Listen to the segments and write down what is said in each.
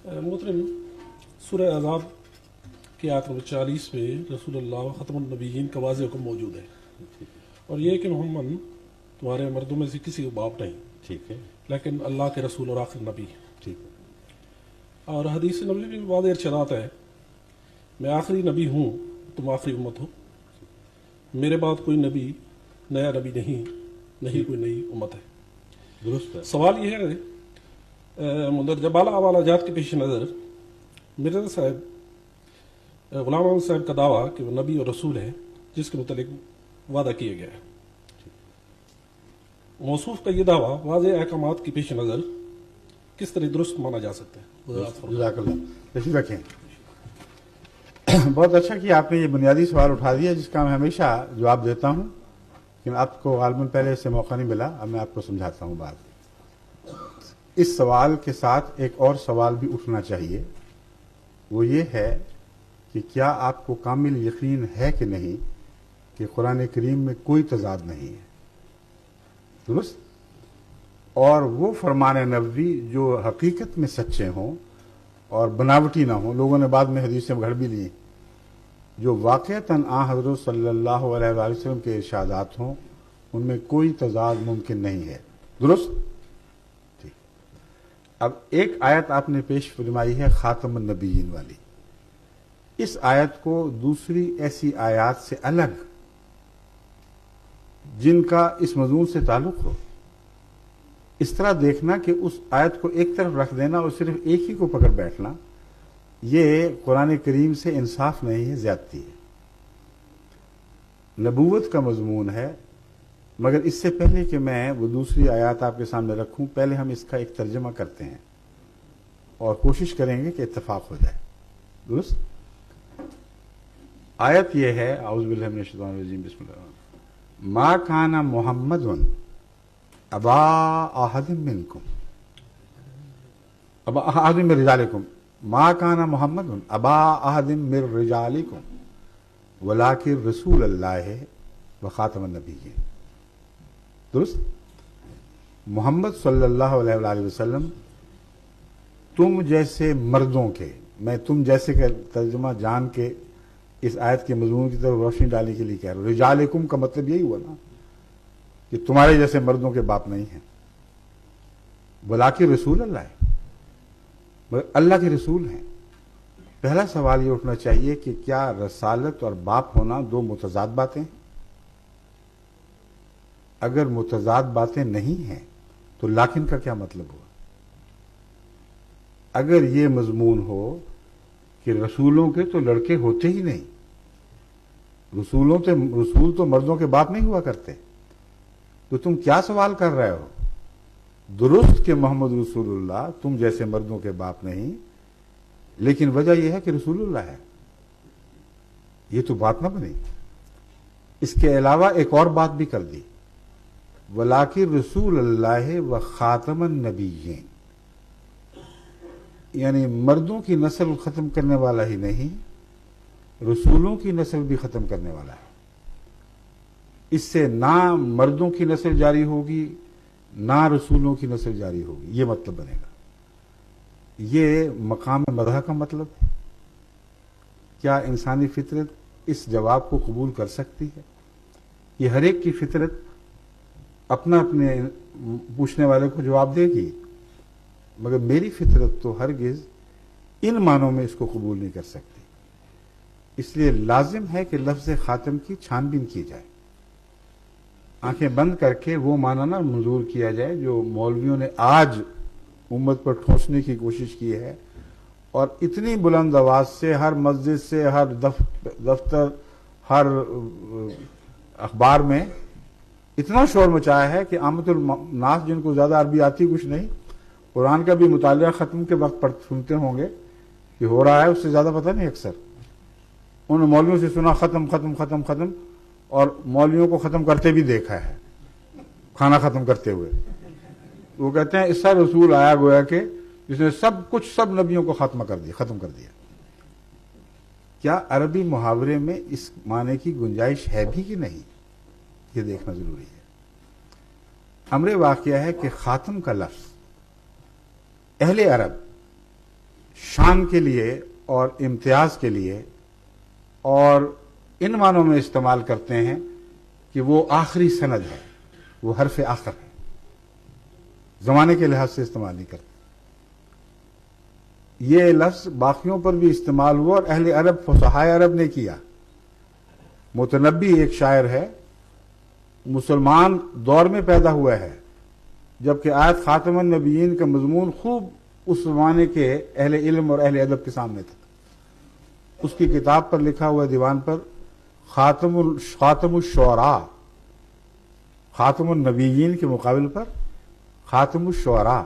محترم، سورہ احزاب کی آیت نمبر 40 میں رسول اللہ ختم النبیین کا واضح حکم موجود ہے، اور یہ کہ محمد تمہارے مردوں میں سے کسی کو باپ نہیں، ٹھیک ہے، لیکن اللہ کے رسول اور آخر نبی ہے۔ ٹھیک ہے، اور حدیث نبی میں واضح ارشادات ہے، میں آخری نبی ہوں، تم آخری امت ہو، میرے بعد کوئی نبی نیا نبی نہیں کوئی نئی امت ہے۔ درست ہے۔ سوال یہ ہے مندرجہ بالا حوالہ جات کے پیش نظر مرزا صاحب غلام احمد صاحب کا دعویٰ کہ وہ نبی اور رسول ہے، جس کے متعلق وعدہ کیا گیا ہے، موصوف کا یہ دعویٰ واضح احکامات کی پیش نظر کس طرح درست مانا جا سکتا ہے؟ جزاک اللہ، تشریف رکھیں۔ بہت اچھا کہ آپ نے یہ بنیادی سوال اٹھا دیا جس کا میں ہمیشہ جواب دیتا ہوں، لیکن آپ کو غالباً پہلے اس سے موقع نہیں ملا، اب میں آپ کو سمجھاتا ہوں بات۔ اس سوال کے ساتھ ایک اور سوال بھی اٹھنا چاہیے، وہ یہ ہے کہ کیا آپ کو کامل یقین ہے کہ نہیں کہ قرآن کریم میں کوئی تضاد نہیں ہے، درست؟ اور وہ فرمان نبوی جو حقیقت میں سچے ہوں اور بناوٹی نہ ہوں، لوگوں نے بعد میں حدیثیں گھڑ بھی لی، جو واقعتاً حضرت صلی اللہ علیہ وآلہ وسلم کے ارشادات ہوں، ان میں کوئی تضاد ممکن نہیں ہے، درست؟ ٹھیک۔ اب ایک آیت آپ نے پیش فرمائی ہے خاتم النبیین والی، اس آیت کو دوسری ایسی آیات سے الگ جن کا اس مضمون سے تعلق ہو، اس طرح دیکھنا کہ اس آیت کو ایک طرف رکھ دینا اور صرف ایک ہی کو پکڑ بیٹھنا، یہ قرآن کریم سے انصاف نہیں ہے، زیادتی ہے۔ نبوت کا مضمون ہے، مگر اس سے پہلے کہ میں وہ دوسری آیات آپ کے سامنے رکھوں، پہلے ہم اس کا ایک ترجمہ کرتے ہیں اور کوشش کریں گے کہ اتفاق ہو جائے، درست؟ آیت یہ ہے، اعوذ باللہ من الشیطان الرجیم، بسم اللہ الرحمن الرحیم، ما کان محمد ابا احد منکم ابا احد من رجالکم ما کان محمد ابا احد من رجالکم ولکن رسول اللہ وخاتم النبیین، درست؟ محمد صلی اللہ علیہ وآلہ وسلم تم جیسے مردوں کے، میں تم جیسے کا ترجمہ جان کے اس آیت کے مضمون کی طرف روشنی ڈالنے کے لیے کہہ رہا ہوں۔ رجالکم کا مطلب یہی ہوا نا کہ تمہارے جیسے مردوں کے باپ نہیں ہیں، ولیکن رسول اللہ ہے، مگر اللہ کے رسول ہیں۔ پہلا سوال یہ اٹھنا چاہیے کہ کیا رسالت اور باپ ہونا دو متضاد باتیں ہیں؟ اگر متضاد باتیں نہیں ہیں تو لیکن کا کیا مطلب ہوا؟ اگر یہ مضمون ہو کہ رسولوں کے تو لڑکے ہوتے ہی نہیں، رسول تو مردوں کے باپ نہیں ہوا کرتے، تو تم کیا سوال کر رہے ہو؟ درست کہ محمد رسول اللہ تم جیسے مردوں کے باپ نہیں، لیکن وجہ یہ ہے کہ رسول اللہ ہے، یہ تو بات نہ بنی۔ اس کے علاوہ ایک اور بات بھی کر دی، ولیکن رسول اللہ و خاتم النبیین، یعنی مردوں کی نسل ختم کرنے والا ہی نہیں، رسولوں کی نسل بھی ختم کرنے والا ہے۔ اس سے نہ مردوں کی نسل جاری ہوگی نہ رسولوں کی نسل جاری ہوگی، یہ مطلب بنے گا۔ یہ مقام مدح کا مطلب ہے۔ کیا انسانی فطرت اس جواب کو قبول کر سکتی ہے؟ یہ ہر ایک کی فطرت اپنے پوچھنے والے کو جواب دے گی، مگر میری فطرت تو ہرگز ان معنوں میں اس کو قبول نہیں کر سکتی۔ اس لیے لازم ہے کہ لفظ خاتم کی چھان بین کی جائے، آنکھیں بند کر کے وہ معنی نہ منظور کیا جائے جو مولویوں نے آج امت پر ٹھونسنے کی کوشش کی ہے، اور اتنی بلند آواز سے ہر مسجد سے، ہر دفتر، ہر اخبار میں اتنا شور مچایا ہے کہ عامت الناس جن کو زیادہ عربی آتی کچھ نہیں، قرآن کا بھی مطالعہ ختم کے وقت پر سنتے ہوں گے کہ ہو رہا ہے، اس سے زیادہ پتہ نہیں۔ اکثر انہوں نے مولویوں سے سنا ختم ختم ختم ختم، اور مولویوں کو ختم کرتے بھی دیکھا ہے، کھانا ختم کرتے ہوئے۔ وہ کہتے ہیں ایسا رسول آیا گویا کہ جس نے سب نبیوں کو ختم کر دیا۔ کیا عربی محاورے میں اس معنی کی گنجائش ہے بھی کہ نہیں، یہ دیکھنا ضروری ہے۔ امر واقعہ ہے کہ خاتم کا لفظ اہل عرب شان کے لیے اور امتیاز کے لیے اور ان معنوں میں استعمال کرتے ہیں کہ وہ آخری سند ہے، وہ حرف آخر ہے، زمانے کے لحاظ سے استعمال نہیں کرتے۔ یہ لفظ باقیوں پر بھی استعمال ہوا اور اہل عرب فصحائے عرب نے کیا۔ متنبی ایک شاعر ہے، مسلمان دور میں پیدا ہوا ہے جبکہ آیت خاتم النبیین کا مضمون خوب اس زمانے کے اہل علم اور اہل ادب کے سامنے تھا۔ اس کی کتاب پر لکھا ہوا دیوان پر خاتم الشعراء، خاتم النبیین کے مقابل پر خاتم الشعراء،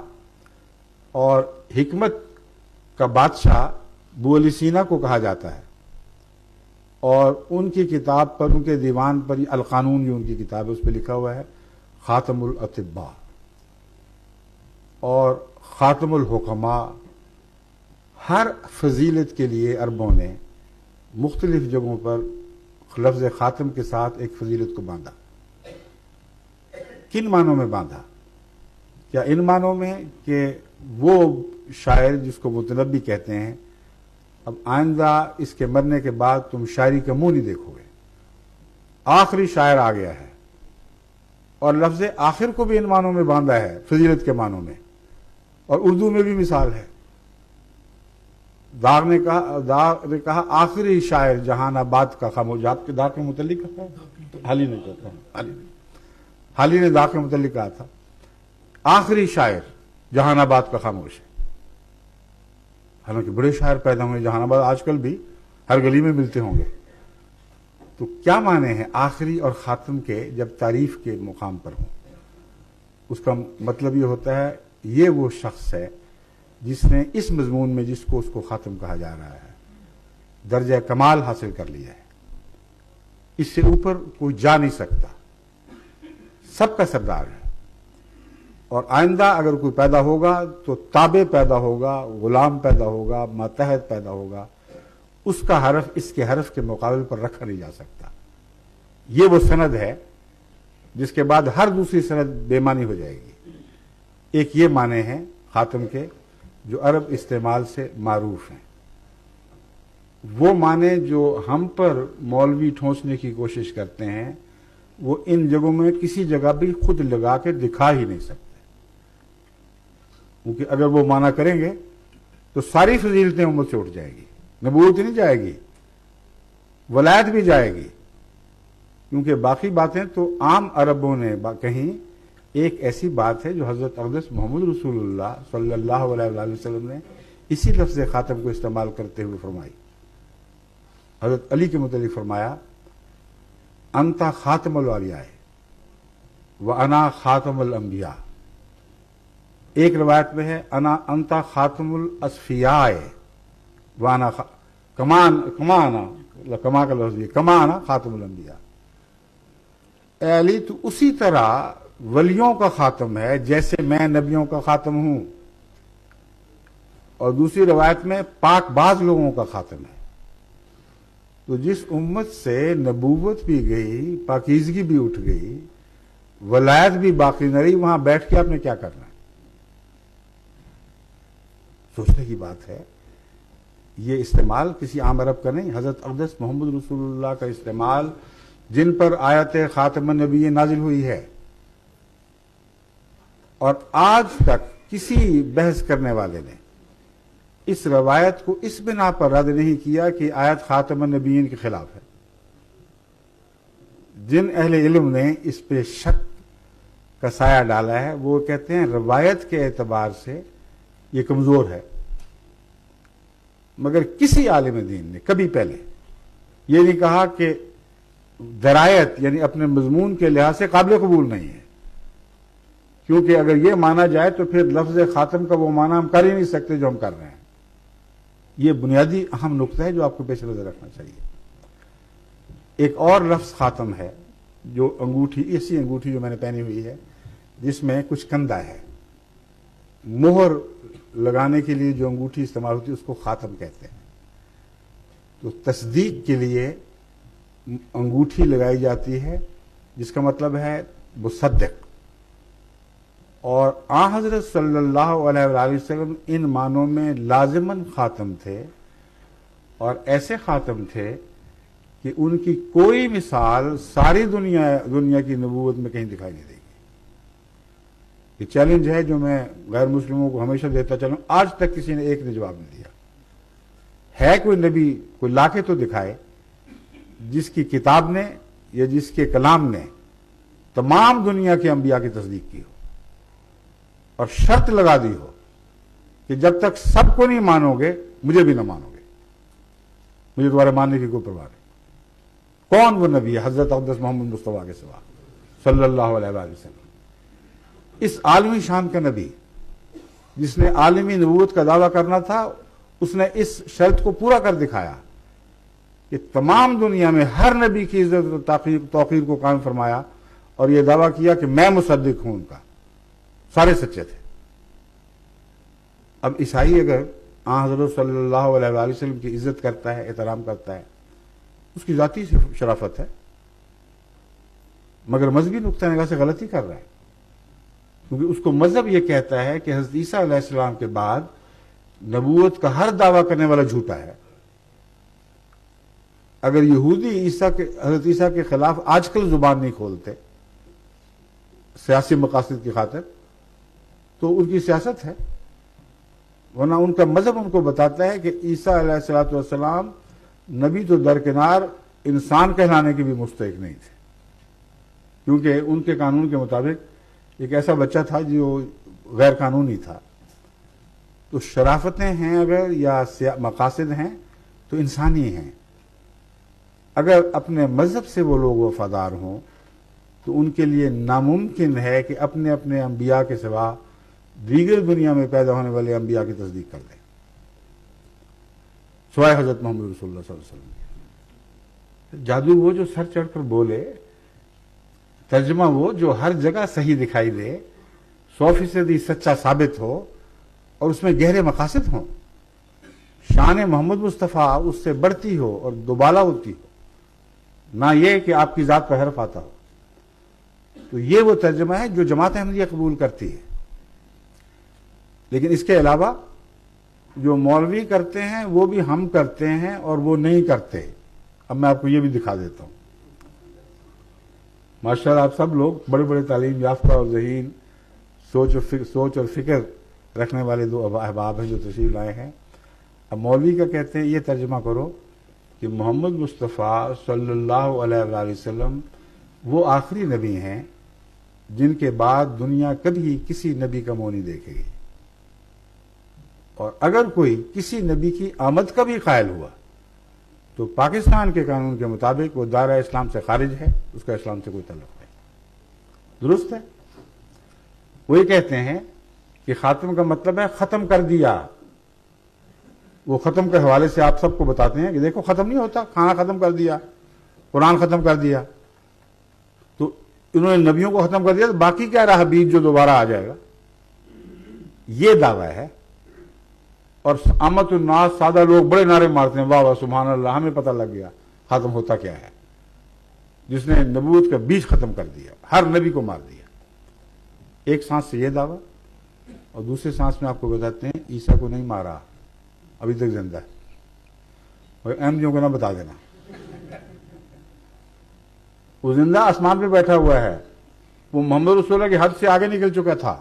اور حکمت کا بادشاہ ابو علی سینا کو کہا جاتا ہے، اور ان کی کتاب پر، ان کے دیوان پر، القانون جو ان کی کتاب ہے اس پہ لکھا ہوا ہے خاتم الاطباء اور خاتم الحکماء۔ ہر فضیلت کے لیے عربوں نے مختلف جگہوں پر لفظ خاتم کے ساتھ ایک فضیلت کو باندھا۔ کن معنوں میں باندھا؟ کیا ان معنوں میں کہ وہ شاعر جس کو متنبی کہتے ہیں، اب آئندہ اس کے مرنے کے بعد تم شاعری کا منہ نہیں دیکھو گے، آخری شاعر آ گیا ہے، اور لفظ آخر کو بھی ان معنوں میں باندھا ہے، فضیلت کے معنوں میں، اور اردو میں بھی مثال ہے۔ داغ نے کہا آخری شاعر جہان آباد کا خاموش، آپ کے داغ کے متعلق کہا حالی نے کہا، حالی نے داغ کے متعلق کہا تھا آخری شاعر جہان آباد کا خاموش ہے۔ حالانکہ بڑے شاعر پیدا ہوئے جہان آباد، آج کل بھی ہر گلی میں ملتے ہوں گے۔ تو کیا معنی ہے آخری اور خاتم کے جب تعریف کے مقام پر ہوں؟ اس کا مطلب یہ ہوتا ہے یہ وہ شخص ہے جس نے اس مضمون میں جس کو اس کو خاتم کہا جا رہا ہے درجہ کمال حاصل کر لیا ہے، اس سے اوپر کوئی جا نہیں سکتا، سب کا سردار ہے۔ اور آئندہ اگر کوئی پیدا ہوگا تو تابع پیدا ہوگا، غلام پیدا ہوگا، ماتحت پیدا ہوگا، اس کا حرف اس کے حرف کے مقابل پر رکھا نہیں جا سکتا۔ یہ وہ سند ہے جس کے بعد ہر دوسری سند بے معنی ہو جائے گی۔ ایک یہ معنی ہے خاتم کے جو عرب استعمال سے معروف ہیں۔ وہ معنی جو ہم پر مولوی ٹھونسنے کی کوشش کرتے ہیں وہ ان جگہوں میں کسی جگہ بھی خود لگا کے دکھا ہی نہیں سکتے، کیونکہ اگر وہ معنی کریں گے تو ساری فضیلتیں امت سے اٹھ جائے گی، نبوت نہیں جائے گی، ولایت بھی جائے گی، کیونکہ باقی باتیں تو عام عربوں نے کہیں۔ ایک ایسی بات ہے جو حضرت اقدس محمد رسول اللہ صلی اللہ علیہ وآلہ وسلم نے اسی لفظ خاتم کو استعمال کرتے ہوئے فرمائی۔ حضرت علی کے متعلق فرمایا انت خاتم الاولیاء وانا خاتم الانبیاء۔ ایک روایت میں ہے انت خاتم الاصفیاء وانا کما کا لفظ یہ کما انا خاتم الانبیاء۔ اے علی تو اسی طرح ولیوں کا خاتم ہے جیسے میں نبیوں کا خاتم ہوں، اور دوسری روایت میں پاک باز لوگوں کا خاتم ہے۔ تو جس امت سے نبوت بھی گئی، پاکیزگی بھی اٹھ گئی، ولایت بھی باقی نہ رہی، وہاں بیٹھ کے آپ نے کیا کرنا ہے؟ سوچنے کی بات ہے۔ یہ استعمال کسی عام عرب کا نہیں، حضرت اقدس محمد رسول اللہ کا استعمال جن پر آیت خاتم النبی نازل ہوئی ہے، اور آج تک کسی بحث کرنے والے نے اس روایت کو اس بنا پر رد نہیں کیا کہ آیت خاتم النبیین کے خلاف ہے۔ جن اہل علم نے اس پہ شک کا سایہ ڈالا ہے وہ کہتے ہیں روایت کے اعتبار سے یہ کمزور ہے، مگر کسی عالم دین نے کبھی پہلے یہ نہیں کہا کہ درایت یعنی اپنے مضمون کے لحاظ سے قابل قبول نہیں ہے، کیونکہ اگر یہ مانا جائے تو پھر لفظ خاتم کا وہ معنی ہم کر ہی نہیں سکتے جو ہم کر رہے ہیں۔ یہ بنیادی اہم نقطہ ہے جو آپ کو پیش نظر رکھنا چاہیے۔ ایک اور لفظ خاتم ہے جو انگوٹھی، اسی انگوٹھی جو میں نے پہنی ہوئی ہے جس میں کچھ کندہ ہے، مہر لگانے کے لیے جو انگوٹھی استعمال ہوتی ہے اس کو خاتم کہتے ہیں۔ تو تصدیق کے لیے انگوٹھی لگائی جاتی ہے جس کا مطلب ہے مصدق، اور آن حضرت صلی اللہ علیہ وآلہ وسلم ان معنوں میں لازماً خاتم تھے، اور ایسے خاتم تھے کہ ان کی کوئی مثال ساری دنیا کی نبوت میں کہیں دکھائی نہیں دے گی۔ یہ چیلنج ہے جو میں غیر مسلموں کو ہمیشہ دیتا چلوں، آج تک کسی نے ایک نے جواب نہیں دیا ہے۔ کوئی نبی کوئی لا کے تو دکھائے جس کی کتاب نے یا جس کے کلام نے تمام دنیا کے انبیاء کی تصدیق کی ہو اور شرط لگا دی ہو کہ جب تک سب کو نہیں مانو گے مجھے بھی نہ مانو گے، مجھے تمہارے ماننے کی کوئی پرواہ نہیں۔ کون وہ نبی ہے؟ حضرت اقدس محمد مصطفیٰ کے سوا صلی اللہ علیہ وآلہ وسلم، اس عالمی شان کا نبی جس نے عالمی نبوت کا دعویٰ کرنا تھا، اس نے اس شرط کو پورا کر دکھایا کہ تمام دنیا میں ہر نبی کی عزت و توقیر کو قائم فرمایا، اور یہ دعویٰ کیا کہ میں مصدق ہوں ان کا، سارے سچے تھے۔ اب عیسائی اگر آن حضرت صلی اللہ علیہ وآلہ وسلم کی عزت کرتا ہے، احترام کرتا ہے، اس کی ذاتی شرافت ہے، مگر مذہبی نقطہ نگاہ سے غلطی کر رہا ہے، کیونکہ اس کو مذہب یہ کہتا ہے کہ حضرت عیسیٰ علیہ السلام کے بعد نبوت کا ہر دعویٰ کرنے والا جھوٹا ہے۔ اگر یہودی حضرت عیسیٰ کے خلاف آج کل زبان نہیں کھولتے سیاسی مقاصد کی خاطر، تو ان کی سیاست ہے، ورنہ ان کا مذہب ان کو بتاتا ہے کہ عیسیٰ علیہ الصلوۃ والسلام نبی تو درکنار انسان کہلانے کے بھی مستحق نہیں تھے، کیونکہ ان کے قانون کے مطابق ایک ایسا بچہ تھا جو غیر قانونی تھا۔ تو شرافتیں ہیں اگر یا مقاصد ہیں تو انسانی ہیں۔ اگر اپنے مذہب سے وہ لوگ وفادار ہوں تو ان کے لیے ناممکن ہے کہ اپنے اپنے انبیاء کے سوا دیگر دنیا میں پیدا ہونے والے انبیاء کی تصدیق کر دیں، سوائے حضرت محمد رسول اللہ صلی اللہ علیہ وسلم۔ جادو وہ جو سر چڑھ کر بولے، ترجمہ وہ جو ہر جگہ صحیح دکھائی دے، 100% سچا ثابت ہو اور اس میں گہرے مقاصد ہوں، شان محمد مصطفیٰ اس سے بڑھتی ہو اور دوبالا ہوتی ہو، نہ یہ کہ آپ کی ذات پر حرف آتا ہو۔ تو یہ وہ ترجمہ ہے جو جماعت احمدیہ قبول کرتی ہے۔ لیکن اس کے علاوہ جو مولوی کرتے ہیں وہ بھی ہم کرتے ہیں اور وہ نہیں کرتے۔ اب میں آپ کو یہ بھی دکھا دیتا ہوں۔ ماشاءاللہ آپ سب لوگ بڑے بڑے تعلیم یافتہ اور ذہین سوچ اور فکر رکھنے والے دو احباب ہیں جو تشریف لائے ہیں۔ اب مولوی کا کہتے ہیں یہ ترجمہ کرو کہ محمد مصطفیٰ صلی اللہ علیہ وآلہ وسلم وہ آخری نبی ہیں جن کے بعد دنیا کبھی کسی نبی کا منہ نہیں دیکھے گی، اور اگر کوئی کسی نبی کی آمد کا بھی قائل ہوا تو پاکستان کے قانون کے مطابق وہ دائرہ اسلام سے خارج ہے، اس کا اسلام سے کوئی تعلق نہیں۔ درست ہے؟ وہ یہ کہتے ہیں کہ خاتم کا مطلب ہے ختم کر دیا۔ وہ ختم کے حوالے سے آپ سب کو بتاتے ہیں کہ دیکھو ختم نہیں ہوتا، کھانا ختم کر دیا، قرآن ختم کر دیا، تو انہوں نے نبیوں کو ختم کر دیا، تو باقی کیا رہا بیج جو دوبارہ آ جائے گا؟ یہ دعویٰ ہے۔ اور عامت الناس سادہ لوگ بڑے نعرے مارتے ہیں، واہ واہ سبحان اللہ، ہمیں پتہ لگ گیا ختم ہوتا کیا ہے۔ جس نے نبوت کا بیج ختم کر دیا، ہر نبی کو مار دیا۔ ایک سانس سے یہ دعویٰ، اور دوسرے سانس میں آپ کو بتاتے ہیں عیسیٰ کو نہیں مارا، ابھی تک زندہ ہے، اور احمدیوں کو نہ بتا دینا، وہ زندہ آسمان پہ بیٹھا ہوا ہے، وہ محمد رسول اللہ کی حد سے آگے نکل چکا تھا۔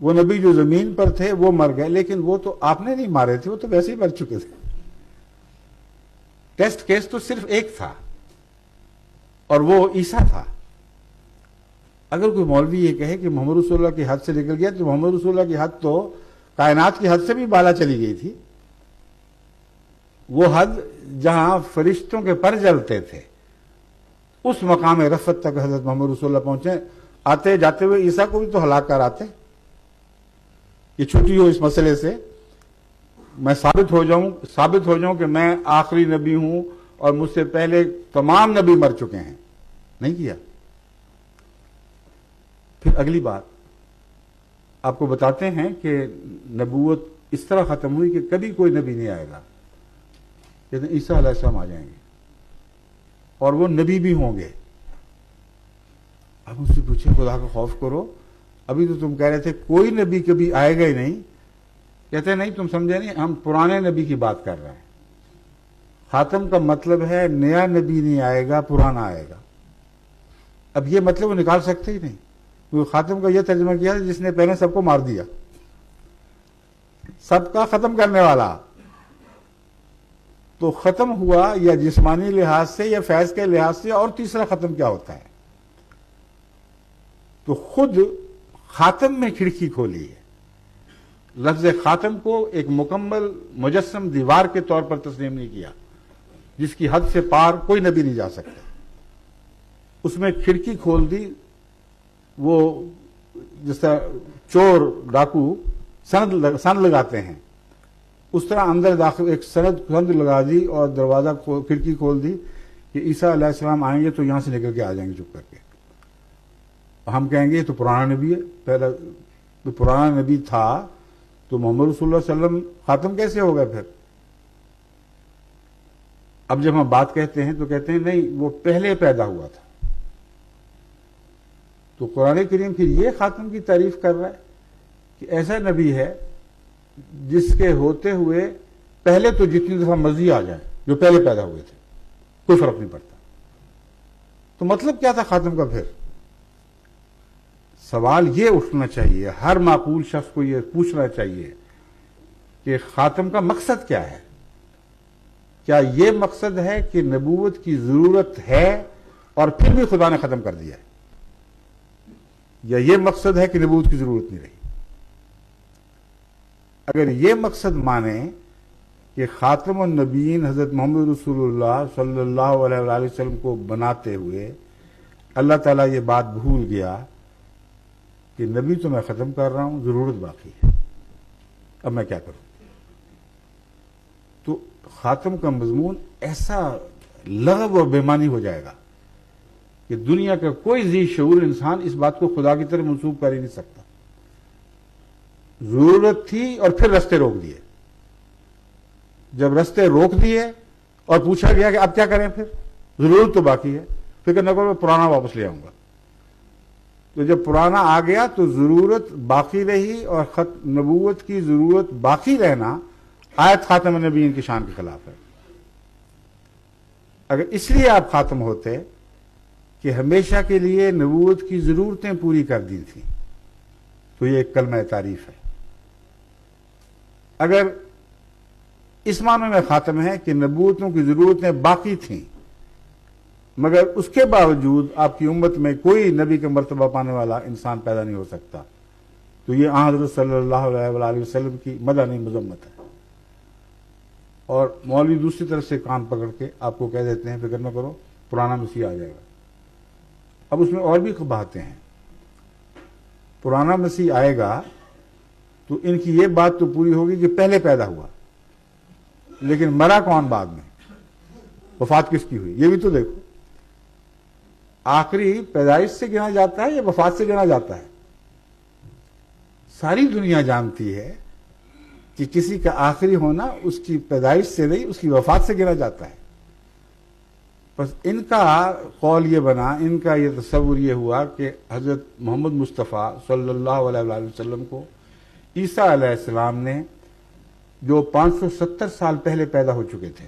وہ نبی جو زمین پر تھے وہ مر گئے، لیکن وہ تو آپ نے نہیں مارے تھے، وہ تو ویسے ہی مر چکے تھے۔ ٹیسٹ کیس تو صرف ایک تھا اور وہ عیسیٰ تھا۔ اگر کوئی مولوی یہ کہے کہ محمد رسول اللہ کی حد سے نکل گیا، تو محمد رسول اللہ کی حد تو کائنات کی حد سے بھی بالا چلی گئی تھی۔ وہ حد جہاں فرشتوں کے پر جلتے تھے، اس مقام رفعت تک حضرت محمد رسول اللہ پہنچے۔ آتے جاتے ہوئے عیسیٰ کو بھی تو ہلاک کر آتے۔ یہ چھٹی ہو اس مسئلے سے، میں ثابت ہو جاؤں کہ میں آخری نبی ہوں اور مجھ سے پہلے تمام نبی مر چکے ہیں، نہیں کیا۔ پھر اگلی بات آپ کو بتاتے ہیں کہ نبوت اس طرح ختم ہوئی کہ کبھی کوئی نبی نہیں آئے گا، لیکن عیسیٰ علیہ السلام آ جائیں گے اور وہ نبی بھی ہوں گے۔ اب مجھ سے پوچھے خدا کا خوف کرو، ابھی تو تم کہہ رہے تھے کوئی نبی کبھی آئے گا ہی نہیں. کہتے ہیں نہیں تم سمجھے نہیں, ہم پرانے نبی کی بات کر رہے ہیں. خاتم کا مطلب ہے نیا نبی نہیں آئے گا, پرانا آئے گا. اب یہ مطلب وہ نکال سکتے ہی نہیں, کیونکہ خاتم کا یہ ترجمہ کیا جس نے پہلے سب کو مار دیا, سب کا ختم کرنے والا. تو ختم ہوا یا جسمانی لحاظ سے یا فیض کے لحاظ سے, اور تیسرا ختم کیا ہوتا ہے؟ تو خود خاتم میں کھڑکی کھولی ہے. لفظ خاتم کو ایک مکمل مجسم دیوار کے طور پر تسلیم نہیں کیا جس کی حد سے پار کوئی نبی نہیں جا سکتا. اس میں کھڑکی کھول دی. وہ جس طرح چور ڈاکو سند لگاتے ہیں, اس طرح اندر داخل ایک سند لگا دی اور دروازہ کھڑکی کھول دی کہ عیسیٰ علیہ السلام آئیں گے تو یہاں سے نکل کے آ جائیں گے چپ کر کے. ہم کہیں گے یہ تو پرانا نبی ہے. پہلا تو پرانا نبی تھا تو محمد رسول اللہ صلی اللہ علیہ وسلم خاتم کیسے ہو گئے پھر؟ اب جب ہم بات کہتے ہیں تو کہتے ہیں نہیں وہ پہلے پیدا ہوا تھا. تو قرآن کریم پھر یہ خاتم کی تعریف کر رہا ہے کہ ایسا نبی ہے جس کے ہوتے ہوئے پہلے تو جتنی دفعہ مرضی آ جائے جو پہلے پیدا ہوئے تھے کوئی فرق نہیں پڑتا. تو مطلب کیا تھا خاتم کا؟ پھر سوال یہ اٹھنا چاہیے, ہر معقول شخص کو یہ پوچھنا چاہیے کہ خاتم کا مقصد کیا ہے؟ کیا یہ مقصد ہے کہ نبوت کی ضرورت ہے اور پھر بھی خدا نے ختم کر دیا ہے, یا یہ مقصد ہے کہ نبوت کی ضرورت نہیں رہی؟ اگر یہ مقصد مانیں کہ خاتم النبیین حضرت محمد رسول اللہ صلی اللہ علیہ وآلہ وسلم کو بناتے ہوئے اللہ تعالیٰ یہ بات بھول گیا کہ نبی تو میں ختم کر رہا ہوں, ضرورت باقی ہے, اب میں کیا کروں؟ تو خاتم کا مضمون ایسا لغو اور بےمانی ہو جائے گا کہ دنیا کا کوئی ذی شعور انسان اس بات کو خدا کی طرف منسوب کر ہی نہیں سکتا. ضرورت تھی اور پھر رستے روک دیے. جب رستے روک دیے اور پوچھا گیا کہ اب کیا کریں, پھر ضرورت تو باقی ہے, فکر نہ کرو میں پرانا واپس لے آؤں گا. تو جب پرانا آ گیا تو ضرورت باقی رہی, اور نبوت کی ضرورت باقی رہنا آیت خاتم النبیین کی شان کے خلاف ہے. اگر اس لیے آپ خاتم ہوتے کہ ہمیشہ کے لیے نبوت کی ضرورتیں پوری کر دی تھیں تو یہ ایک کلمہ تعریف ہے. اگر اس معنی میں خاتم ہے کہ نبوتوں کی ضرورتیں باقی تھیں مگر اس کے باوجود آپ کی امت میں کوئی نبی کا مرتبہ پانے والا انسان پیدا نہیں ہو سکتا, تو یہ حضرت صلی اللہ علیہ وآلہ وسلم کی مدح مذمت ہے. اور مولوی دوسری طرف سے کان پکڑ کے آپ کو کہہ دیتے ہیں فکر نہ کرو پرانا مسیح آ جائے گا. اب اس میں اور بھی باتیں ہیں. پرانا مسیح آئے گا تو ان کی یہ بات تو پوری ہوگی کہ پہلے پیدا ہوا, لیکن مرا کون بعد میں, وفات کس کی ہوئی, یہ بھی تو دیکھو. آخری پیدائش سے گنا جاتا ہے یا وفات سے گنا جاتا ہے؟ ساری دنیا جانتی ہے کہ کسی کا آخری ہونا اس کی پیدائش سے نہیں, اس کی وفات سے گنا جاتا ہے. بس ان کا قول یہ بنا, ان کا یہ تصور یہ ہوا کہ حضرت محمد مصطفیٰ صلی اللہ علیہ وآلہ وسلم کو عیسیٰ علیہ السلام نے جو 570 سال پہلے پیدا ہو چکے تھے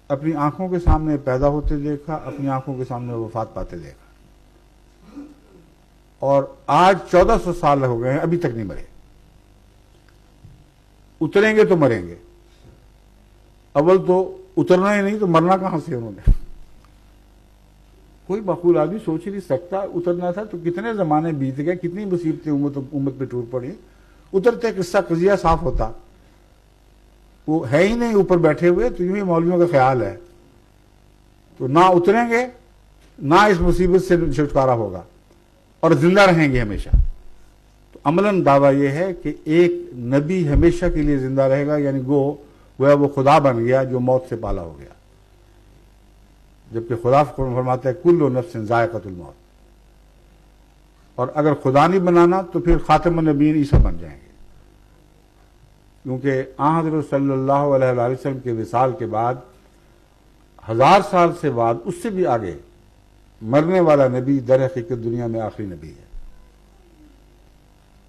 اپنی آنکھوں کے سامنے پیدا ہوتے دیکھا, اپنی آنکھوں کے سامنے وفات پاتے دیکھا, اور آج 1400 سال ہو گئے ہیں ابھی تک نہیں مرے. اتریں گے تو مریں گے, اول تو اترنا ہی نہیں تو مرنا کہاں سے انہوں نے. کوئی معقول آدمی سوچ ہی نہیں سکتا. اترنا تھا تو کتنے زمانے بیت گئے, کتنی مصیبتیں امت پہ ٹوٹ پڑی. اترتے قصہ قضیہ صاف ہوتا, وہ ہے ہی نہیں اوپر بیٹھے ہوئے, تو یوں ہی مولویوں کا خیال ہے. تو نہ اتریں گے نہ اس مصیبت سے چھٹکارا ہوگا, اور زندہ رہیں گے ہمیشہ. تو عملاً دعویٰ یہ ہے کہ ایک نبی ہمیشہ کے لیے زندہ رہے گا, یعنی وہ خدا بن گیا جو موت سے پالا ہو گیا, جبکہ خدا فرماتا ہے کل نفس ذائقۃ الموت. اور اگر خدا نہیں بنانا تو پھر خاتم النبیین عیسیٰ بن جائیں گے, کیونکہ حضرت صلی اللہ علیہ وآلہ وسلم کے وصال کے بعد 1000 سال سے بعد اس سے بھی آگے مرنے والا نبی در حقیقت دنیا میں آخری نبی ہے.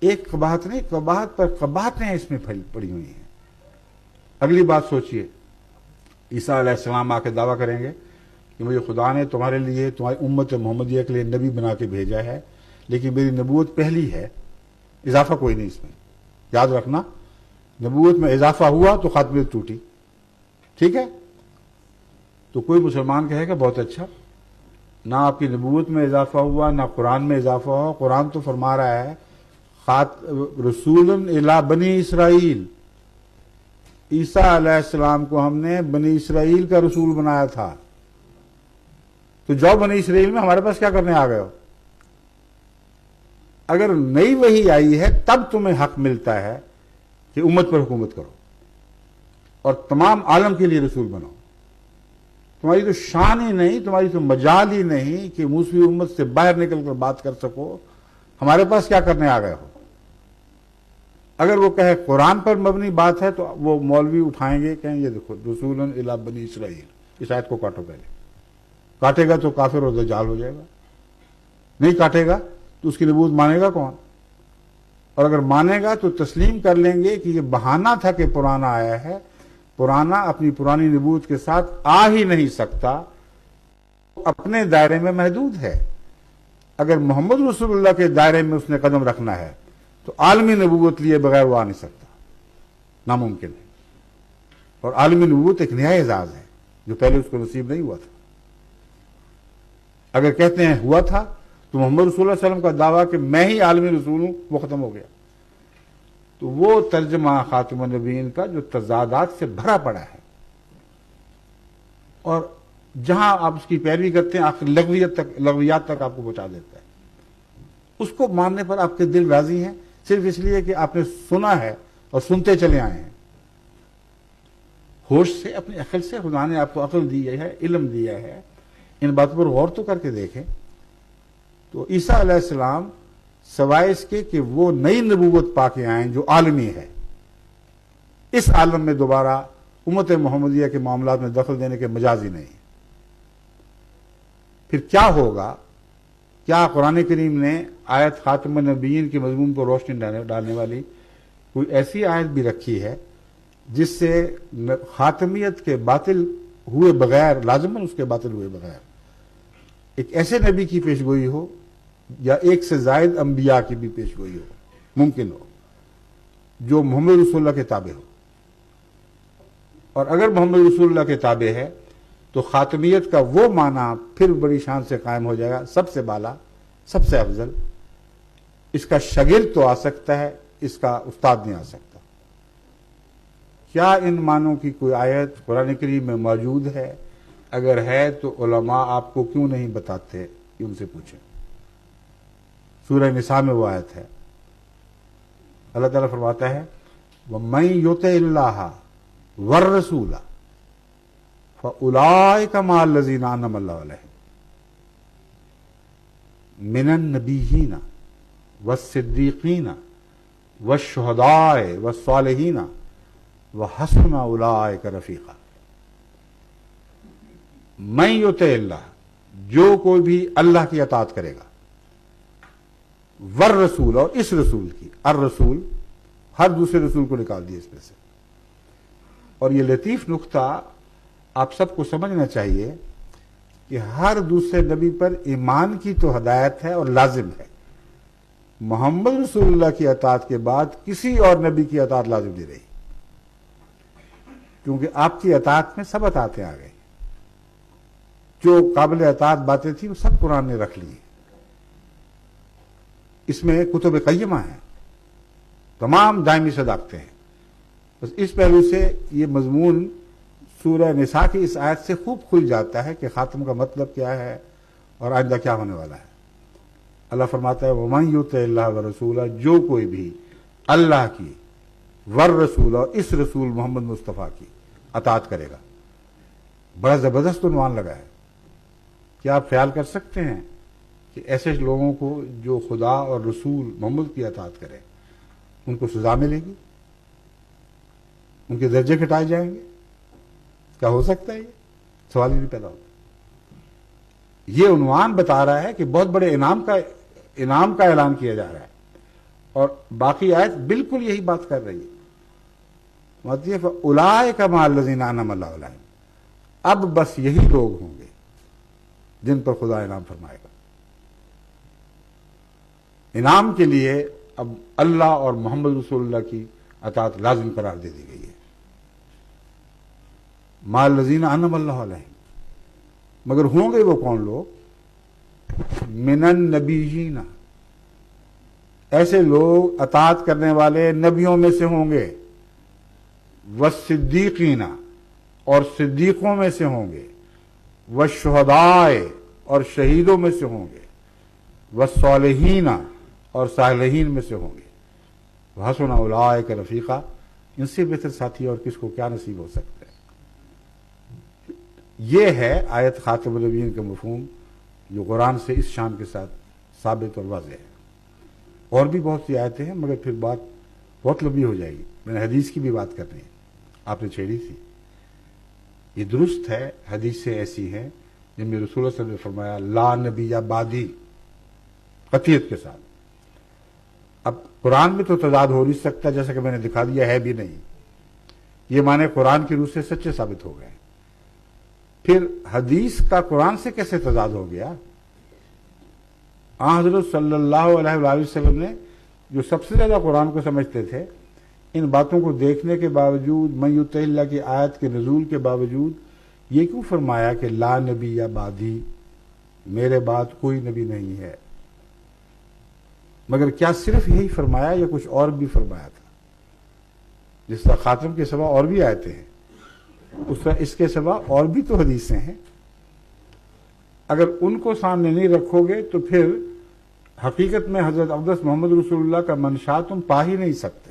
ایک قباحت نہیں، قباحت پر قباحتیں اس میں پڑی ہوئی ہیں۔ اگلی بات سوچئے، عیسیٰ علیہ السلام آ کے دعویٰ کریں گے کہ مجھے خدا نے تمہارے لیے، تمہاری امت محمدیہ کے لیے نبی بنا کے بھیجا ہے، لیکن میری نبوت پہلی ہے، اضافہ کوئی نہیں اس میں۔ یاد رکھنا، نبوت میں اضافہ ہوا تو خاتمیت ٹوٹی، ٹھیک ہے؟ تو کوئی مسلمان کہے گا بہت اچھا، نہ آپ کی نبوت میں اضافہ ہوا، نہ قرآن میں اضافہ ہوا۔ قرآن تو فرما رہا ہے رسول الی بنی اسرائیل، عیسیٰ علیہ السلام کو ہم نے بنی اسرائیل کا رسول بنایا تھا۔ تو جاؤ بنی اسرائیل میں، ہمارے پاس کیا کرنے آ گئے ہو؟ اگر نئی وحی آئی ہے تب تمہیں حق ملتا ہے کہ امت پر حکومت کرو اور تمام عالم کے لیے رسول بنو۔ تمہاری تو شان ہی نہیں، تمہاری تو مجال ہی نہیں کہ موسوی امت سے باہر نکل کر بات کر سکو، ہمارے پاس کیا کرنے آ گئے ہو؟ اگر وہ کہے قرآن پر مبنی بات ہے تو وہ مولوی اٹھائیں گے، کہیں یہ دیکھو رسول الی بنی اسرائیل، اس آیت کو کاٹو پہلے۔ کاٹے گا تو کافر اور دجال ہو جائے گا، نہیں کاٹے گا تو اس کی نبوت مانے گا کون؟ اور اگر مانے گا تو تسلیم کر لیں گے کہ یہ بہانہ تھا کہ پرانا آیا ہے، پرانا اپنی پرانی نبوت کے ساتھ آ ہی نہیں سکتا، اپنے دائرے میں محدود ہے۔ اگر محمد رسول اللہ کے دائرے میں اس نے قدم رکھنا ہے تو عالمی نبوت لیے بغیر وہ آ نہیں سکتا، ناممکن ہے۔ اور عالمی نبوت ایک نیا اعزاز ہے جو پہلے اس کو نصیب نہیں ہوا تھا۔ اگر کہتے ہیں ہوا تھا تو محمد رسول اللہ علیہ وسلم کا دعویٰ کہ میں ہی عالمی رسول ہوں وہ ختم ہو گیا۔ تو وہ ترجمہ خاتم النبیین کا جو تضادات سے بھرا پڑا ہے، اور جہاں آپ اس کی پیروی کرتے ہیں آخر لغویات تک آپ کو پہنچا دیتا ہے، اس کو ماننے پر آپ کے دل راضی ہیں صرف اس لیے کہ آپ نے سنا ہے اور سنتے چلے آئے ہیں۔ ہوش سے، اپنی عقل سے خدا نے آپ کو عقل دی ہے، علم دیا ہے، ان باتوں پر غور تو کر کے دیکھیں۔ تو عیسیٰ علیہ السلام سوائے اس کے کہ وہ نئی نبوت پا کے آئیں جو عالمی ہے، اس عالم میں دوبارہ امت محمدیہ کے معاملات میں دخل دینے کے مجاز ہی نہیں۔ پھر کیا ہوگا؟ کیا قرآن کریم نے آیت خاتم النبیین کے مضمون پر روشنی ڈالنے والی کوئی ایسی آیت بھی رکھی ہے جس سے خاتمیت کے باطل ہوئے بغیر، لازماً اس کے باطل ہوئے بغیر، ایک ایسے نبی کی پیشگوئی ہو یا ایک سے زائد انبیاء کی بھی پیشگوئی ہو، ممکن ہو، جو محمد رسول اللہ کے تابع ہو؟ اور اگر محمد رسول اللہ کے تابع ہے تو خاتمیت کا وہ معنی پھر بڑی شان سے قائم ہو جائے گا، سب سے بالا، سب سے افضل۔ اس کا شاگرد تو آ سکتا ہے، اس کا استاد نہیں آ سکتا۔ کیا ان معنوں کی کوئی آیت قرآن کریم میں موجود ہے؟ اگر ہے تو علماء آپ کو کیوں نہیں بتاتے؟ یہ ان سے پوچھیں۔ سورہ نساء میں وہ آیت ہے، اللہ تعالیٰ فرماتا ہے وَمَن يُطِعِ اللَّهَ وَالرَّسُولَ فَأُولَٰئِكَ مَعَ الَّذِينَ أَنْعَمَ اللَّهُ عَلَيْهِمْ مِنَ النَّبِيِّينَ وَالصِّدِّيقِينَ وَالشُّهَدَاءِ وَالصَّالِحِينَ وَحَسُنَ أُولَٰئِكَ رَفِيقًا۔ من یطع اللہ، جو کوئی بھی اللہ کی اطاعت کرے گا، والرسول، اور اس رسول کی، الرسول ہر دوسرے رسول کو نکال دیا اس میں سے۔ اور یہ لطیف نقطہ آپ سب کو سمجھنا چاہیے کہ ہر دوسرے نبی پر ایمان کی تو ہدایت ہے اور لازم ہے، محمد رسول اللہ کی اطاعت کے بعد کسی اور نبی کی اطاعت لازم نہیں رہی، کیونکہ آپ کی اطاعت میں سب اطاعتیں آ گئی، جو قابل اطاعت باتیں تھیں وہ سب قرآن نے رکھ لی۔ اس میں کتب قیمہ ہیں، تمام دائمی صداقتیں ہیں۔ بس اس پہلو سے یہ مضمون سورہ نساء کی اس آیت سے خوب کھل جاتا ہے کہ خاتم کا مطلب کیا ہے اور آئندہ کیا ہونے والا ہے۔ اللہ فرماتا ہے وَمَن يُطِعِ اللَّهَ وَرَسُولَهُ، جو کوئی بھی اللہ کی، والرسول، اور اس رسول محمد مصطفیٰ کی اطاعت کرے گا۔ بڑا زبردست عنوان لگا ہے۔ کیا آپ خیال کر سکتے ہیں کہ ایسے لوگوں کو جو خدا اور رسول محمد کی اطاعت کرے ان کو سزا ملے گی، ان کے درجے گھٹائے جائیں گے؟ کیا ہو سکتا ہے؟ یہ سوال ہی نہیں پیدا ہوتا۔ یہ عنوان بتا رہا ہے کہ بہت بڑے انعام کا اعلان کیا جا رہا ہے، اور باقی آیت بالکل یہی بات کر رہی ہے. اولئک مع الذین انعم اللہ علیہم، اب بس یہی لوگ ہوں گے جن پر خدا انعام فرمائے گا. انعام کے لیے اب اللہ اور محمد رسول اللہ کی اطاعت لازم قرار دے دی گئی ہے. مع الذین انعم اللہ علیہم، مگر ہوں گے وہ کون لوگ؟ من النبیین، ایسے لوگ اطاعت کرنے والے نبیوں میں سے ہوں گے. والصدیقین، اور صدیقوں میں سے ہوں گے. والشہداء، اور شہیدوں میں سے ہوں گے. والصالحین، اور صالحین میں سے ہوں گے. وحسن اولئک رفیقا، ان سے بہتر ساتھی اور کس کو کیا نصیب ہو سکتا ہے. یہ ہے آیت خاتم النبیین کا مفہوم جو قرآن سے اس شان کے ساتھ ثابت اور واضح ہے. اور بھی بہت سی آیتیں ہیں مگر پھر بات بہت لمبی ہو جائے گی. میں نے حدیث کی بھی بات کرنی ہے، آپ نے چھیڑی تھی. یہ درست ہے، حدیثیں ایسی ہیں جن میں رسول اللہ صلی اللہ علیہ وسلم نے فرمایا لا نبی بعدی، قطعیت کے ساتھ. اب قرآن میں تو تضاد ہو نہیں سکتا، جیسا کہ میں نے دکھا دیا ہے بھی نہیں. یہ معنی قرآن کی روح سے سچے ثابت ہو گئے. پھر حدیث کا قرآن سے کیسے تضاد ہو گیا؟ حضرت صلی اللہ علیہ وآلہ وسلم نے جو سب سے زیادہ قرآن کو سمجھتے تھے، ان باتوں کو دیکھنے کے باوجود، من یطع اللہ کی آیت کے نزول کے باوجود، یہ کیوں فرمایا کہ لا نبی یا بعدی، میرے بعد کوئی نبی نہیں ہے؟ مگر کیا صرف یہی فرمایا یا کچھ اور بھی فرمایا تھا؟ جس طرح خاتم کے سوا اور بھی آیتیں ہیں، اس طرح اس کے سوا اور بھی تو حدیثیں ہیں. اگر ان کو سامنے نہیں رکھو گے تو پھر حقیقت میں حضرت اقدس محمد رسول اللہ کا منشا تم پا ہی نہیں سکتے.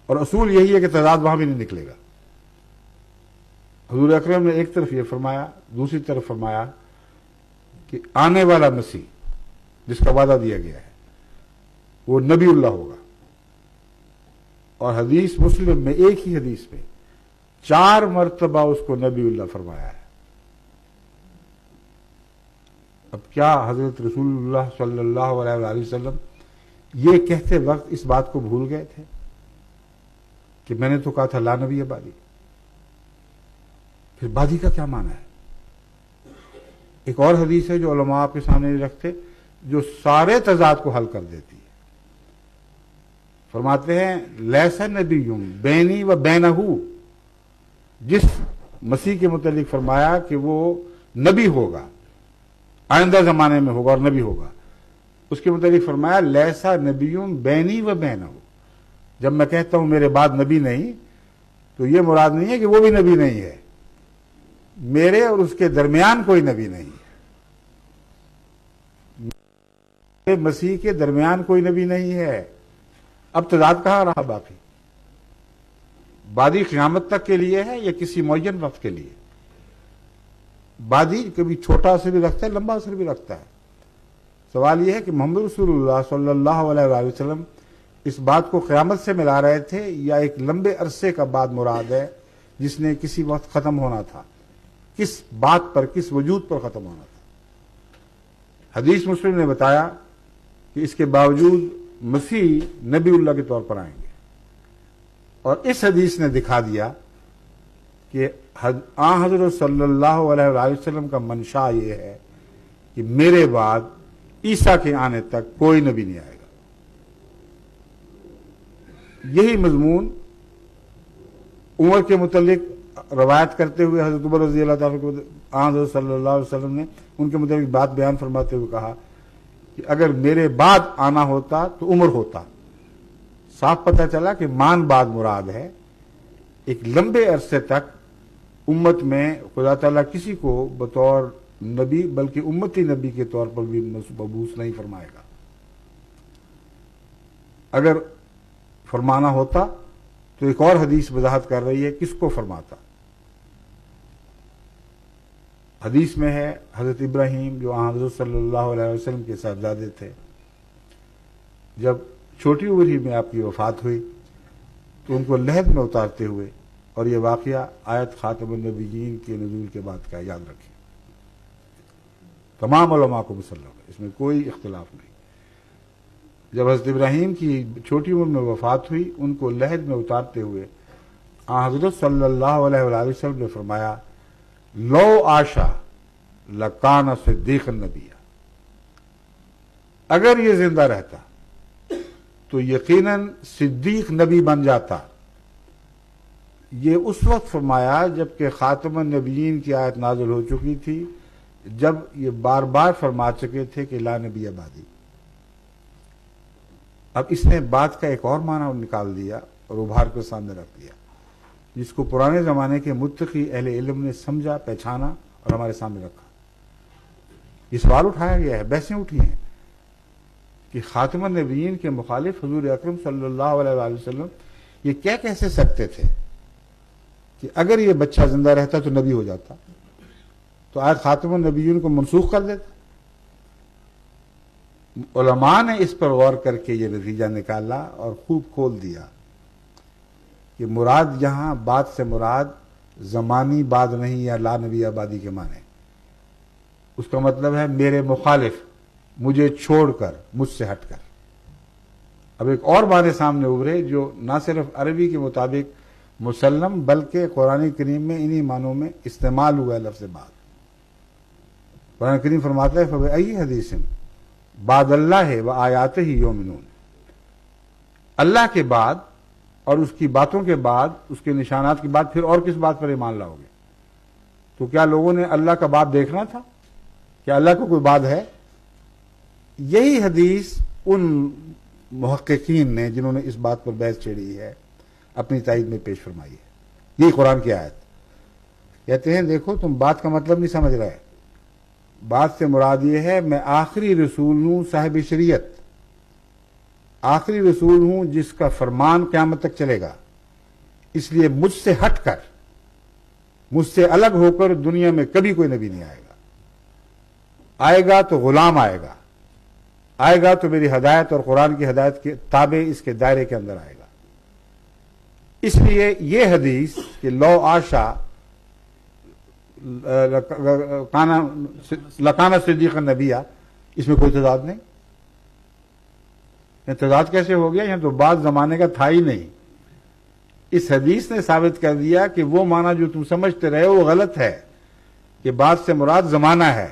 اور اصول یہی ہے کہ تضاد وہاں بھی نہیں نکلے گا. حضور اکرم نے ایک طرف یہ فرمایا، دوسری طرف فرمایا کہ آنے والا مسیح جس کا وعدہ دیا گیا ہے وہ نبی اللہ ہوگا. اور حدیث مسلم میں، ایک ہی حدیث میں 4 مرتبہ اس کو نبی اللہ فرمایا ہے. اب کیا حضرت رسول اللہ صلی اللہ علیہ وآلہ وسلم یہ کہتے وقت اس بات کو بھول گئے تھے کہ میں نے تو کہا تھا لا نبی بعدی؟ پھر بعدی کا کیا معنی ہے؟ ایک اور حدیث ہے جو علماء آپ کے سامنے نہیں رکھتے، جو سارے تضاد کو حل کر دیتی ہے. فرماتے ہیں لیس نبی بینی و بینہ، جس مسیح کے متعلق فرمایا کہ وہ نبی ہوگا، آئندہ زمانے میں ہوگا اور نبی ہوگا، اس کے متعلق فرمایا لیسا نبی بینی و بینہ. جب میں کہتا ہوں میرے بعد نبی نہیں، تو یہ مراد نہیں ہے کہ وہ بھی نبی نہیں ہے، میرے اور اس کے درمیان کوئی نبی نہیں ہے. میرے مسیح کے درمیان کوئی نبی نہیں ہے. اب تضاد کہاں رہا باقی؟ بعدی قیامت تک کے لیے ہے یا کسی معین وقت کے لیے؟ بعدی کبھی چھوٹا اثر بھی رکھتا ہے، لمبا اثر بھی رکھتا ہے. سوال یہ ہے کہ محمد رسول اللہ صلی اللہ علیہ وآلہ وسلم اس بات کو قیامت سے ملا رہے تھے یا ایک لمبے عرصے کا بعد مراد ہے جس نے کسی وقت ختم ہونا تھا؟ کس بات پر، کس وجود پر ختم ہونا تھا؟ حدیث مسلم نے بتایا کہ اس کے باوجود مسیح نبی اللہ کے طور پر آئیں گے. اور اس حدیث نے دکھا دیا کہ حضرت صلی اللہ علیہ وآلہ وسلم کا منشا یہ ہے کہ میرے بعد عیسیٰ کے آنے تک کوئی نبی نہیں آئے گا. یہی مضمون عمر کے متعلق روایت کرتے ہوئے حضرت عمر رضی اللہ تعالیٰ کو حضرت صلی اللہ علیہ وسلم نے ان کے متعلق بات بیان فرماتے ہوئے کہا کہ اگر میرے بعد آنا ہوتا تو عمر ہوتا. صاف پتہ چلا کہ مان بعد مراد ہے. ایک لمبے عرصے تک امت میں خدا تعالیٰ کسی کو بطور نبی بلکہ امتی نبی کے طور پر بھی مبعوث نہیں فرمائے گا. اگر فرمانا ہوتا تو ایک اور حدیث وضاحت کر رہی ہے کس کو فرماتا. حدیث میں ہے حضرت ابراہیم جو حضرت صلی اللہ علیہ وسلم کے صاحبزادے تھے، جب چھوٹی عمر ہی میں آپ کی وفات ہوئی تو ان کو لحد میں اتارتے ہوئے، اور یہ واقعہ آیت خاتم النبیین کے نزول کے بعد کا، یاد رکھیں. تمام علماء کو مسلم ہے، اس میں کوئی اختلاف نہیں. جب حضرت ابراہیم کی چھوٹی عمر میں وفات ہوئی، ان کو لحد میں اتارتے ہوئے حضرت صلی اللہ علیہ وآلہ وسلم نے فرمایا لو عاشا لکان صدیق النبی، اگر یہ زندہ رہتا تو یقیناً صدیق نبی بن جاتا۔ یہ اس وقت فرمایا جبکہ خاتم النبیین کی آیت نازل ہو چکی تھی، جب یہ بار بار فرما چکے تھے کہ لا نبی بعدی۔ اب اس نے بات کا ایک اور معنی نکال دیا اور ابھار کو سامنے رکھ دیا، جس کو پرانے زمانے کے متقی اہل علم نے سمجھا، پہچانا اور ہمارے سامنے رکھا۔ یہ سوال اٹھایا گیا ہے، بحثیں اٹھی ہیں کہ خاتم النبیین کے مخالف حضور اکرم صلی اللہ علیہ وآلہ وسلم یہ کیا کہہ سکتے تھے کہ اگر یہ بچہ زندہ رہتا تو نبی ہو جاتا، تو آج خاتم النبیین کو منسوخ کر دیتا۔ علماء نے اس پر غور کر کے یہ نتیجہ نکالا اور خوب کھول دیا کہ مراد یہاں بعد سے مراد زمانی بعد نہیں یا لا نبی آبادی کے معنی، اس کا مطلب ہے میرے مخالف، مجھے چھوڑ کر، مجھ سے ہٹ کر۔ اب ایک اور معنی سامنے ابھرے جو نہ صرف عربی کے مطابق مسلم بلکہ قرآن کریم میں انہی معنوں میں استعمال ہوا ہے لفظ بعد۔ قرآن کریم فرماتا ہے فَبِأَيِّ حَدِيثٍ بعد اللہ و آیاتہ یؤمنون، اللہ کے بعد اور اس کی باتوں کے بعد، اس کے نشانات کے بعد پھر اور کس بات پر ایمان لاؤ گے؟ تو کیا لوگوں نے اللہ کا بعد دیکھنا تھا؟ کیا اللہ کو کوئی بعد ہے؟ یہی حدیث ان محققین نے جنہوں نے اس بات پر بحث چھیڑی ہے اپنی تائید میں پیش فرمائی ہے۔ یہی قرآن کی آیت کہتے ہیں دیکھو تم بات کا مطلب نہیں سمجھ رہے، بات سے مراد یہ ہے میں آخری رسول ہوں، صاحب شریعت، آخری رسول ہوں جس کا فرمان قیامت تک چلے گا، اس لیے مجھ سے ہٹ کر، مجھ سے الگ ہو کر دنیا میں کبھی کوئی نبی نہیں آئے گا۔ آئے گا تو غلام آئے گا، آئے گا تو میری ہدایت اور قرآن کی ہدایت کے تابع اس کے دائرے کے اندر آئے گا۔ اس لیے یہ حدیث کہ لو عاشا لکانا صدیق النبیہ، اس میں کوئی تضاد نہیں۔ تضاد کیسے ہو گیا؟ یہاں تو بعد زمانے کا تھا ہی نہیں۔ اس حدیث نے ثابت کر دیا کہ وہ معنی جو تم سمجھتے رہے وہ غلط ہے، کہ بعد سے مراد زمانہ ہے۔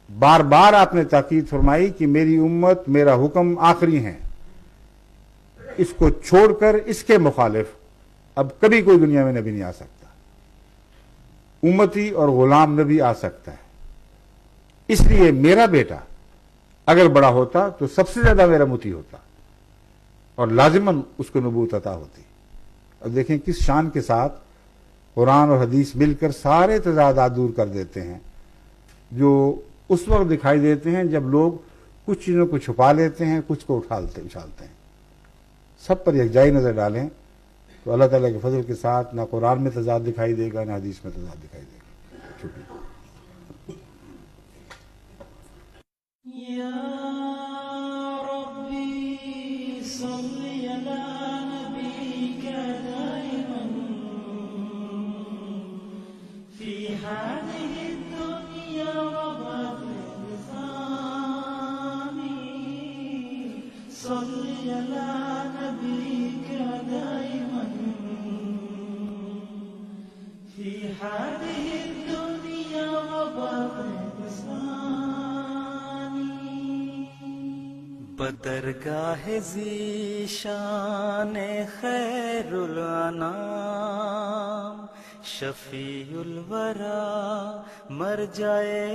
بار بار آپ نے تاکید فرمائی کہ میری امت، میرا حکم آخری ہیں، اس کو چھوڑ کر اس کے مخالف اب کبھی کوئی دنیا میں نبی نہیں آ سکتا، امتی اور غلام نبی آ سکتا ہے۔ اس لیے میرا بیٹا اگر بڑا ہوتا تو سب سے زیادہ میرا متی ہوتا اور لازماً اس کو نبوت عطا ہوتی۔ اب دیکھیں کس شان کے ساتھ قرآن اور حدیث مل کر سارے تضادات دور کر دیتے ہیں جو اس وقت دکھائی دیتے ہیں جب لوگ کچھ چیزوں کو چھپا لیتے ہیں، کچھ کو اچھالتے ہیں۔ سب پر یکجائی نظر ڈالیں تو اللہ تعالیٰ کے فضل کے ساتھ نہ قرآن میں تضاد دکھائی دے گا، نہ حدیث میں تضاد دکھائی دے گا۔ شکریہ۔ یا ربی صلی علی نبیک دائما فی هذه الدنیا وبعد الثانی، صلی علی نبیک دائما فی هذه الدنیا وبعد الثانی، بدرگاہ ذیشان خیر الانام، شفیع الورا مرجائے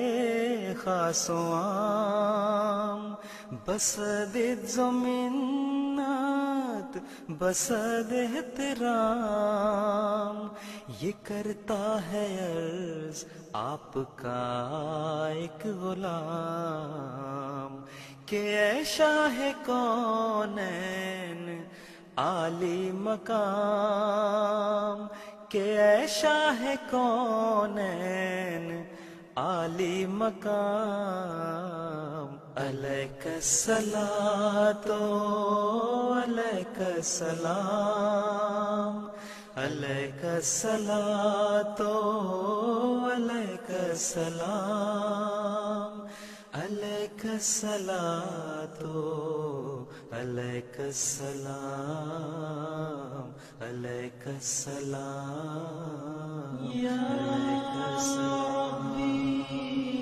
خاص و عام، بسد زمینات بسد احترام، یہ کرتا ہے عرض آپ کا ایک غلام، کہ اے شاہ کونین عالی مقام، کہ اے شاہ کونین عالی مقام، علیک الصلاۃ علیک السلام، علیک الصلاۃ علیک السلام، علیک الصلاۃ علیک السلام علیک السلام علیک السلام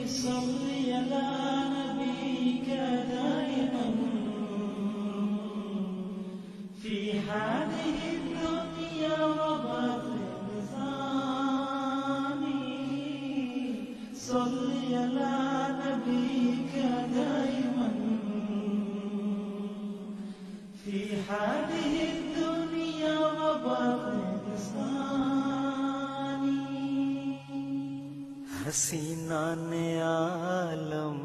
صلی علی نبیک دائما فی هذه الدنیا وبعد صلی علی نبیک دائما فی هذه الدنیا وبعد حسینان عالم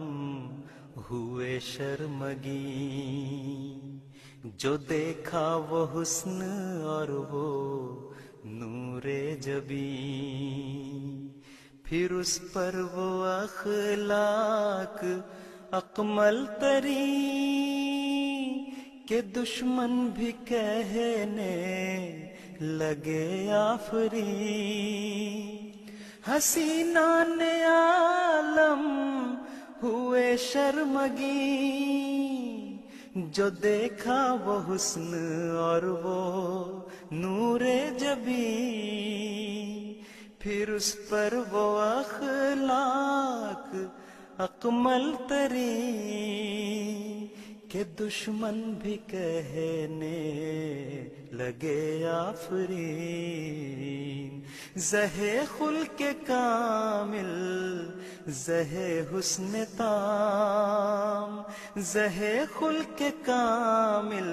ہوئے شرمگی جو دیکھا وہ حسن اور وہ نور جبی پھر اس پر وہ اخلاق اکمل ترین کہ دشمن بھی کہنے لگے آفرین حسینان عالم ہوئے شرمگی جو دیکھا وہ حسن اور وہ نور جبی پھر اس پر وہ اخلاق اکمل ترین کہ دشمن بھی کہنے لگے آفرین زہے خلق کامل زہے حسن تام زہے خلق کامل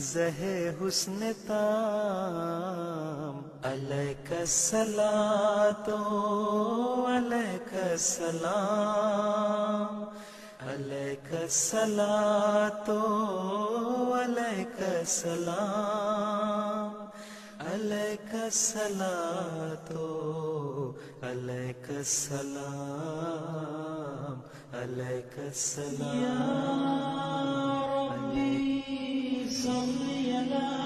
زہے حسن تام علیک الصلاۃ علیک السلام علیک الصلاۃ علیک السلام علیک الصلاۃ علیک السلام علیک السلام یا ربی صلی علی